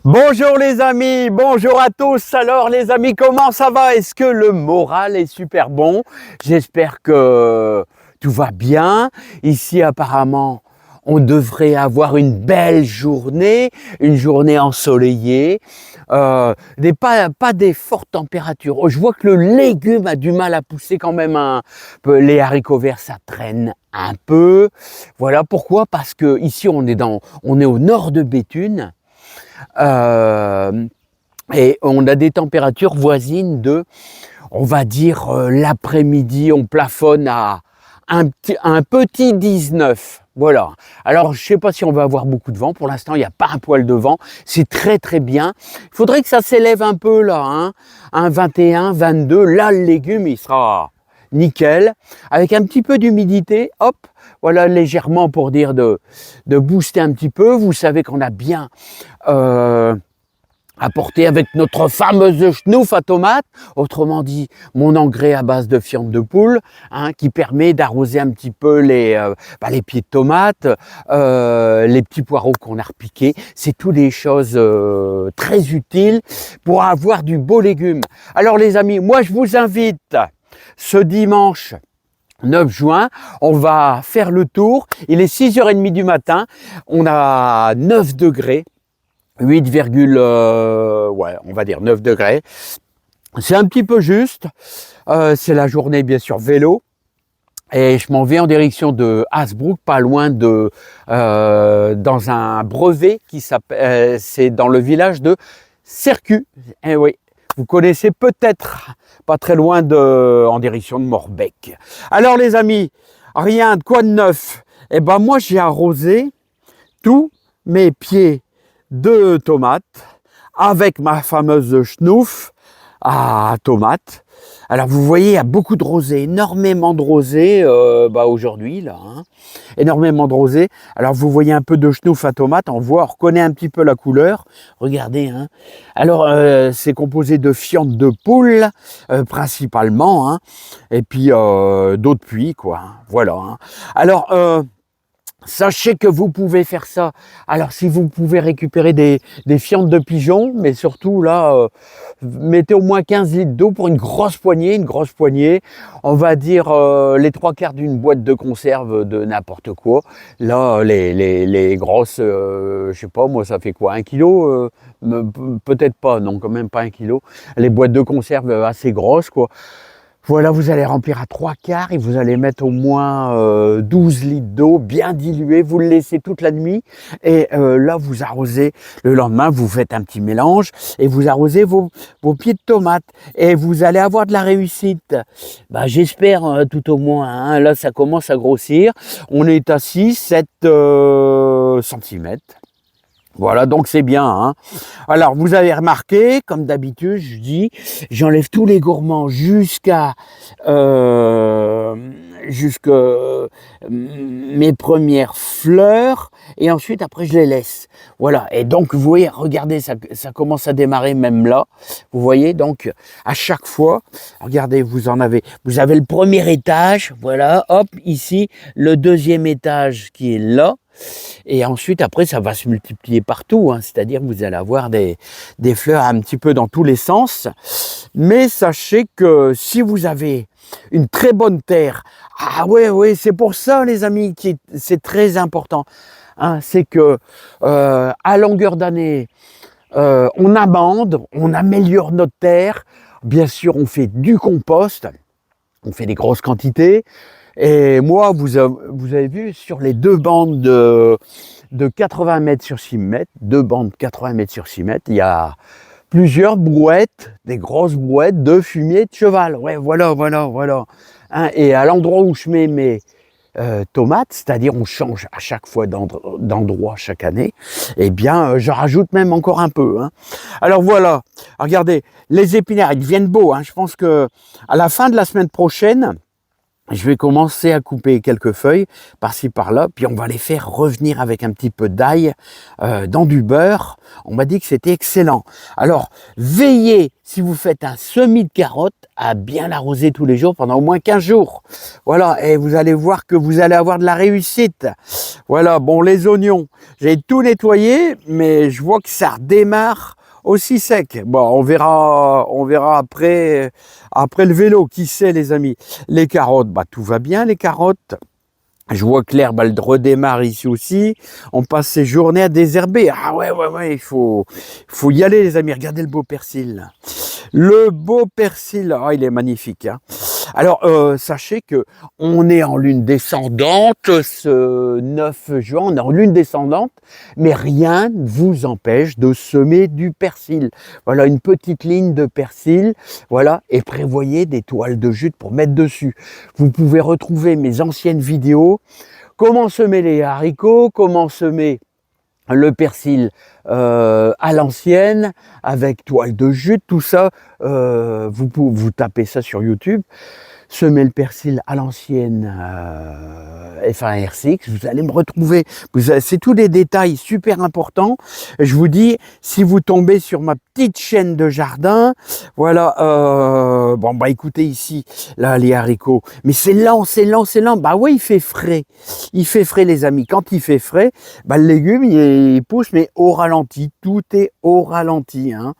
Bonjour les amis, bonjour à tous. Alors les amis, comment ça va? Est-ce que le moral est super bon? J'espère que tout va bien. Ici apparemment, on devrait avoir une belle journée, une journée ensoleillée, pas des fortes températures. Oh, je vois que le légume a du mal à pousser quand même un peu. Les haricots verts, ça traîne un peu. Voilà pourquoi, parce que ici on est au nord de Béthune. Euh, et on a des températures voisines de, on va dire, l'après-midi, on plafonne à un petit 19. Voilà. Alors, je ne sais pas si on va avoir beaucoup de vent. Pour l'instant, il n'y a pas un poil de vent. C'est très, très bien. Il faudrait que ça s'élève un peu, là. Un 21, 22. Là, le légume, il sera nickel. Avec un petit peu d'humidité, hop, voilà, légèrement pour dire de booster un petit peu. Vous savez qu'on a bien apporté avec notre fameuse schnouf à tomates, autrement dit mon engrais à base de fiente de poule, qui permet d'arroser un petit peu les pieds de tomates, les petits poireaux qu'on a repiqués. C'est toutes des choses très utiles pour avoir du beau légume. Alors les amis, moi je vous invite ce dimanche 9 juin, on va faire le tour. Il est 6h30 du matin, on a 9 degrés. 8, ouais, on va dire 9 degrés. C'est un petit peu juste. C'est la journée, bien sûr, vélo. Et je m'en vais en direction de Hasbrook, pas loin de, dans un brevet qui s'appelle, c'est dans le village de Sercu. Eh oui, vous connaissez peut-être, pas très loin en direction de Morbec. Alors les amis, rien de quoi de neuf. Eh ben moi j'ai arrosé tous mes pieds de tomates avec ma fameuse schnouf à tomates. Alors vous voyez, il y a beaucoup de rosée, énormément de rosée aujourd'hui là, énormément de rosée. Alors vous voyez un peu de schnouf à tomates, on reconnaît un petit peu la couleur. Regardez, Alors c'est composé de fientes de poule principalement, et puis d'autres puits quoi. Voilà. Alors sachez que vous pouvez faire ça. Alors, si vous pouvez récupérer des fientes de pigeons, mais surtout là, mettez au moins 15 litres d'eau pour une grosse poignée. On va dire les 3/4 d'une boîte de conserve de n'importe quoi. Là, les grosses, je sais pas, moi, ça fait quoi, 1 kilo peut-être pas, non, quand même pas 1 kilo. Les boîtes de conserve assez grosses, quoi. Voilà, vous allez remplir à 3/4 et vous allez mettre au moins 12 litres d'eau bien diluée. Vous le laissez toute la nuit et là, vous arrosez. Le lendemain, vous faites un petit mélange et vous arrosez vos pieds de tomates et vous allez avoir de la réussite. J'espère tout au moins. Là, ça commence à grossir. On est à 6-7 cm. Voilà, donc c'est bien. Alors, vous avez remarqué, comme d'habitude, je dis, j'enlève tous les gourmands jusqu'à mes premières fleurs, et ensuite, après, je les laisse. Voilà, et donc, vous voyez, regardez, ça commence à démarrer même là. Vous voyez, donc, à chaque fois, regardez, vous avez le premier étage, voilà, hop, ici, le deuxième étage qui est là. Et ensuite, après, ça va se multiplier partout, c'est-à-dire que vous allez avoir des fleurs un petit peu dans tous les sens. Mais sachez que si vous avez une très bonne terre, c'est pour ça, les amis, c'est très important. C'est que à longueur d'année, on amende, on améliore notre terre. Bien sûr, on fait du compost, on fait des grosses quantités. Et moi, vous avez vu, sur les deux bandes de 80 mètres sur 6 mètres, il y a plusieurs brouettes, des grosses brouettes de fumier de cheval. Ouais, voilà. Et à l'endroit où je mets mes tomates, c'est-à-dire on change à chaque fois d'endroit chaque année, eh bien, je rajoute même encore un peu. Alors voilà, regardez, les épinards, ils deviennent beaux. Je pense que à la fin de la semaine prochaine, je vais commencer à couper quelques feuilles par-ci par-là, puis on va les faire revenir avec un petit peu d'ail dans du beurre. On m'a dit que c'était excellent. Alors, veillez, si vous faites un semis de carottes, à bien l'arroser tous les jours pendant au moins 15 jours. Voilà, et vous allez voir que vous allez avoir de la réussite. Voilà, bon, les oignons, j'ai tout nettoyé, mais je vois que ça redémarre aussi sec. Bon, on verra après le vélo, qui sait les amis. Les carottes, bah tout va bien les carottes. Je vois que l'herbe, elle redémarre ici aussi. On passe ses journées à désherber. Ah ouais, il faut y aller les amis. Regardez le beau persil. Le beau persil, ah, il est magnifique. Hein. Alors, sachez que on est en lune descendante, ce 9 juin, on est en lune descendante, mais rien ne vous empêche de semer du persil. Voilà, une petite ligne de persil, voilà, et prévoyez des toiles de jute pour mettre dessus. Vous pouvez retrouver mes anciennes vidéos, comment semer les haricots, comment semer le persil à l'ancienne, avec toile de jute, tout ça, vous tapez ça sur YouTube, semer le persil à l'ancienne F1RCX, vous allez me retrouver, c'est tous des détails super importants. Je vous dis, si vous tombez sur ma petite chaîne de jardin, voilà, bon bah écoutez ici, là les haricots, mais c'est lent, bah ouais il fait frais les amis, quand il fait frais, bah le légume il pousse mais au ralenti, tout est au ralenti, hein.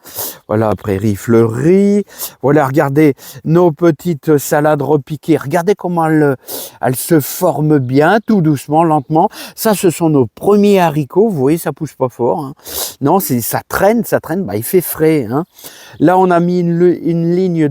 Voilà, prairie fleurie, voilà regardez nos petites salades repiquées, regardez comment elles se forment bien, tout doucement, lentement. Ça, ce sont nos premiers haricots, vous voyez, ça pousse pas fort. Hein. Non, ça traîne, bah, il fait frais. Hein. Là, on a mis une ligne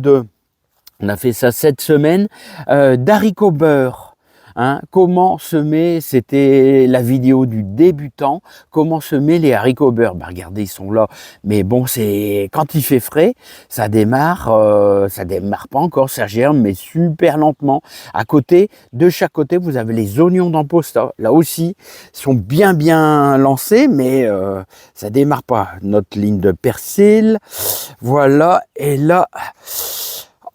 on a fait ça cette semaine, d'haricots beurre. Hein, comment semer, c'était la vidéo du débutant, comment semer les haricots beurre. Bah, regardez, ils sont là. Mais bon, c'est quand il fait frais, ça démarre pas encore, ça germe, mais super lentement. À côté, de chaque côté, vous avez les oignons d'Amposta. Là aussi, sont bien lancés, mais ça démarre pas. Notre ligne de persil, voilà. Et là,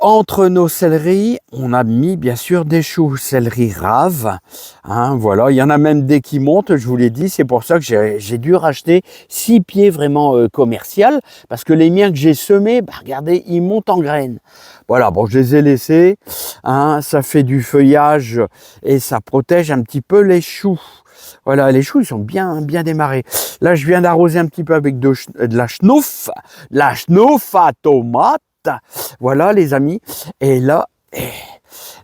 entre nos céleris, on a mis bien sûr des choux, céleri rave. Hein, voilà, il y en a même des qui montent, je vous l'ai dit. C'est pour ça que j'ai dû racheter 6 pieds vraiment commercial, parce que les miens que j'ai semés, bah, regardez, ils montent en graines. Voilà, bon, je les ai laissés. Hein, ça fait du feuillage et ça protège un petit peu les choux. Voilà, les choux, ils sont bien démarrés. Là, je viens d'arroser un petit peu avec de la schnouf à tomate. Voilà les amis, et là,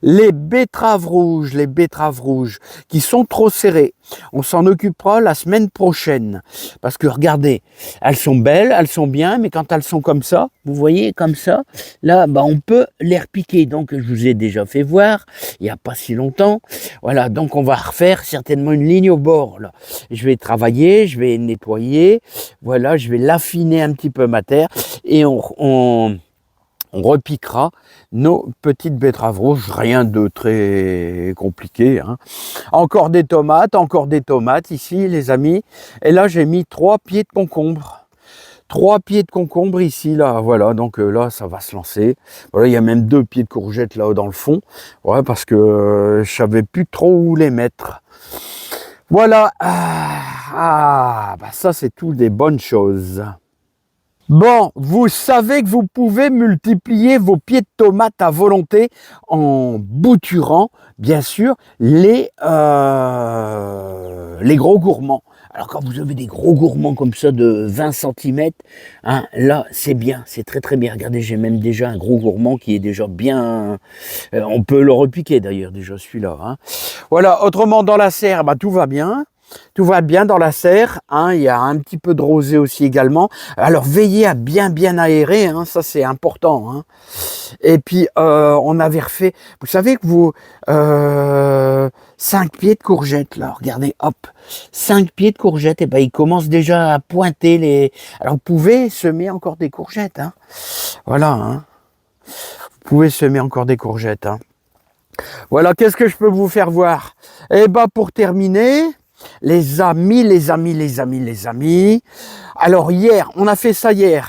les betteraves rouges qui sont trop serrées, on s'en occupera la semaine prochaine, parce que regardez, elles sont belles, elles sont bien, mais quand elles sont comme ça, vous voyez, comme ça, là, bah, on peut les repiquer, donc je vous ai déjà fait voir, il n'y a pas si longtemps, voilà, donc on va refaire certainement une ligne au bord, là. Je vais travailler, je vais nettoyer, voilà, je vais l'affiner un petit peu ma terre, et on repiquera nos petites betteraves rouges, rien de très compliqué. Hein. Encore des tomates ici les amis. Et là j'ai mis 3 pieds de concombre. 3 pieds de concombre ici, là, voilà, donc là ça va se lancer. Voilà, il y a même 2 pieds de courgettes là-haut dans le fond. Ouais, parce que je savais plus trop où les mettre. Voilà, bah ça c'est tout des bonnes choses. Bon, vous savez que vous pouvez multiplier vos pieds de tomates à volonté en bouturant, bien sûr, les gros gourmands. Alors quand vous avez des gros gourmands comme ça de 20 cm, hein, là c'est bien, c'est très bien. Regardez, j'ai même déjà un gros gourmand qui est déjà bien... on peut le repiquer d'ailleurs déjà celui-là. Hein. Voilà, autrement dans la serre, bah, tout va bien. Tout va bien dans la serre, hein, il y a un petit peu de rosée aussi également. Alors veillez à bien aérer, hein, ça c'est important. Hein. Et puis on avait refait, vous savez que vous 5 pieds de courgettes là, regardez, hop, 5 pieds de courgettes, et ben ils commencent déjà à pointer les. Alors vous pouvez semer encore des courgettes, hein. Voilà, hein. Vous pouvez semer encore des courgettes. Hein. Voilà, qu'est-ce que je peux vous faire voir? Et ben pour terminer. Les amis. Alors hier, on a fait ça hier.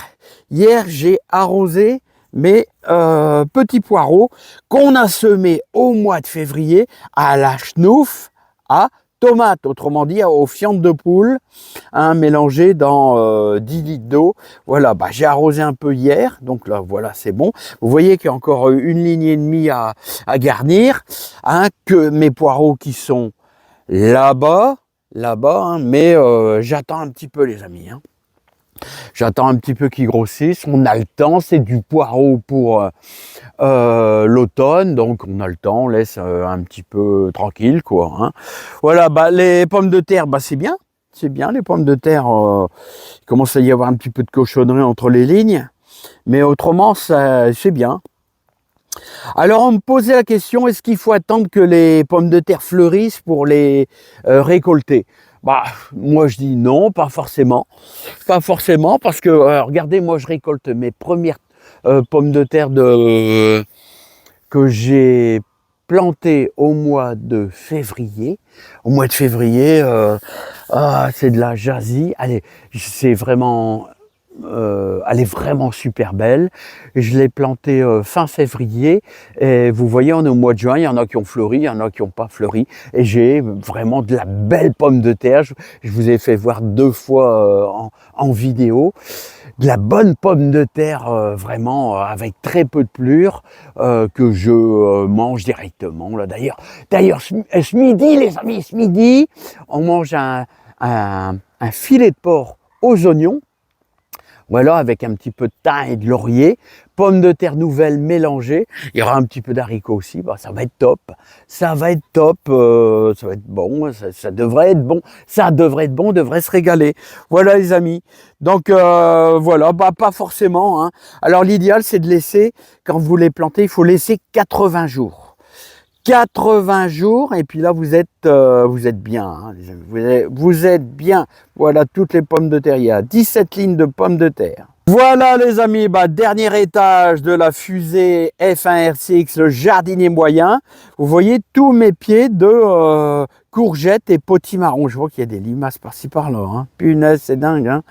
Hier, j'ai arrosé mes petits poireaux qu'on a semés au mois de février à la chenouf à tomate, autrement dit aux fientes de poule, hein, mélangées dans 10 litres d'eau. Voilà, bah, j'ai arrosé un peu hier, donc là voilà, c'est bon. Vous voyez qu'il y a encore une ligne et demie à garnir, hein, que mes poireaux qui sont là-bas, hein, mais j'attends un petit peu les amis, hein. J'attends un petit peu qu'ils grossissent, on a le temps, c'est du poireau pour l'automne, donc on a le temps, on laisse un petit peu tranquille, quoi, hein. Voilà, bah, les pommes de terre, bah, c'est bien les pommes de terre, il commence à y avoir un petit peu de cochonnerie entre les lignes, mais autrement, c'est bien. Alors on me posait la question, est-ce qu'il faut attendre que les pommes de terre fleurissent pour les récolter? Bah, moi je dis non, pas forcément. Pas forcément, parce que, regardez, moi je récolte mes premières pommes de terre que j'ai plantées au mois de février. Au mois de février, c'est de la jasie. Allez, c'est vraiment... elle est vraiment super belle. Je l'ai plantée fin février et vous voyez, on est au mois de juin, il y en a qui ont fleuri, il y en a qui n'ont pas fleuri et j'ai vraiment de la belle pomme de terre. Je vous ai fait voir 2 fois en vidéo. De la bonne pomme de terre vraiment avec très peu de pelure que je mange directement. D'ailleurs, ce midi, les amis, ce midi, on mange un filet de porc aux oignons. Voilà, avec un petit peu de thym et de laurier, pommes de terre nouvelles mélangées, il y aura un petit peu d'haricots aussi, bah, ça va être top, ça va être top, ça va être bon, ça devrait être bon, on devrait se régaler. Voilà les amis, donc voilà, bah, pas forcément, hein. Alors l'idéal c'est de laisser, quand vous les plantez, il faut laisser 80 jours. 80 jours et puis là vous êtes bien, hein, les amis. Vous êtes bien. Voilà toutes les pommes de terre, il y a 17 lignes de pommes de terre. Voilà les amis, bah, dernier étage de la fusée F1 RCX, le jardinier moyen. Vous voyez tous mes pieds de courgettes et potimarron. Je vois qu'il y a des limaces par-ci par-là, hein. Punaise, c'est dingue, hein.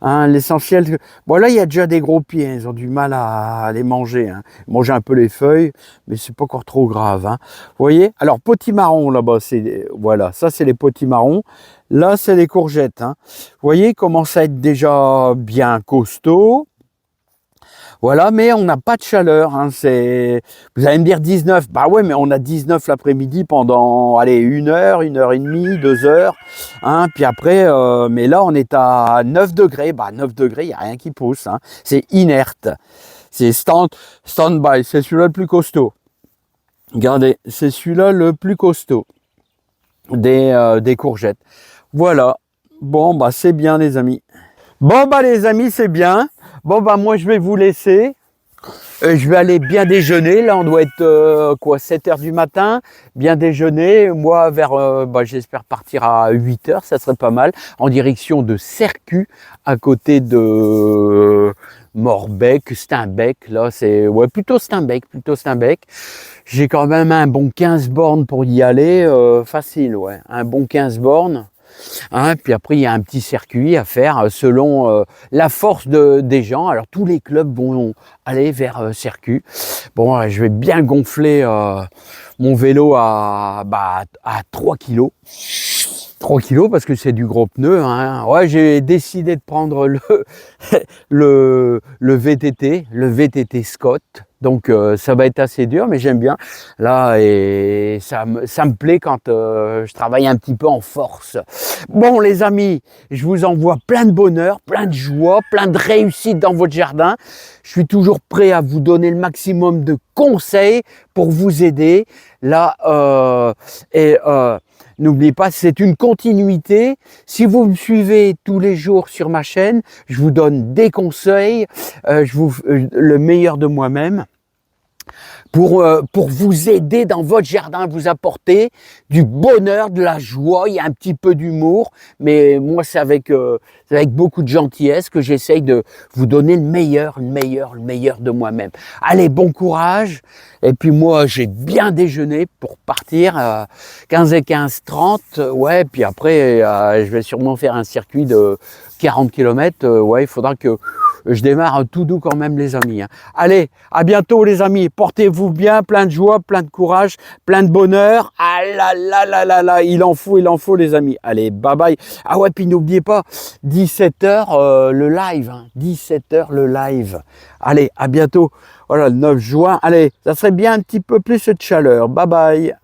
Hein, l'essentiel, bon là il y a déjà des gros pieds, hein. Ils ont du mal à les manger, hein. Manger un peu les feuilles, mais c'est pas encore trop grave, hein. Vous voyez, alors potimarron là-bas, c'est voilà, ça c'est les potimarrons. Là, c'est les courgettes, hein. Vous voyez, ils commencent à être déjà bien costauds. Voilà, mais on n'a pas de chaleur, hein. Vous allez me dire 19. Bah ouais, mais on a 19 l'après-midi pendant, allez, 1 heure, 1 heure et demie, 2 heures. Hein. Puis après, mais là, on est à 9 degrés. Bah 9 degrés, il n'y a rien qui pousse, hein. C'est inerte. C'est stand-by. C'est celui-là le plus costaud. Regardez, c'est celui-là le plus costaud des courgettes. Voilà, bon bah c'est bien les amis. Bon bah les amis, c'est bien. Bon bah moi je vais vous laisser. Je vais aller bien déjeuner. Là on doit être quoi, 7 heures du matin. Bien déjeuner. Moi vers, bah, j'espère partir à 8 heures, ça serait pas mal. En direction de Sercu, à côté de Morbec, Steinbeck. Là c'est, ouais, plutôt Steinbeck. J'ai quand même un bon 15 bornes pour y aller. Facile, ouais. Un bon 15 bornes. Hein, puis après, il y a un petit circuit à faire selon la force des gens. Alors, tous les clubs vont aller vers circuit. Bon, je vais bien gonfler mon vélo à 3 kilos. 3 kilos parce que c'est du gros pneu, hein. Ouais, j'ai décidé de prendre le VTT Scott. Donc ça va être assez dur, mais j'aime bien. Là, et ça me plaît quand je travaille un petit peu en force. Bon les amis, je vous envoie plein de bonheur, plein de joie, plein de réussite dans votre jardin. Je suis toujours prêt à vous donner le maximum de conseils pour vous aider. Là, n'oubliez pas, c'est une continuité. Si vous me suivez tous les jours sur ma chaîne, je vous donne des conseils, le meilleur de moi-même. pour vous aider dans votre jardin, vous apporter du bonheur, de la joie, il y a un petit peu d'humour, mais moi c'est avec beaucoup de gentillesse que j'essaye de vous donner le meilleur de moi-même. Allez, bon courage, et puis moi j'ai bien déjeuné pour partir à 15 et 15h30, ouais, puis après je vais sûrement faire un circuit de 40 km, ouais, il faudra que je démarre tout doux quand même les amis. Allez, à bientôt les amis, portez-vous bien, plein de joie, plein de courage, plein de bonheur. Ah là là là là là, il en faut les amis. Allez, bye bye. Ah ouais, puis n'oubliez pas, 17h le live, 17h le live. Allez, à bientôt. Voilà, le 9 juin. Allez, ça serait bien un petit peu plus de chaleur. Bye bye.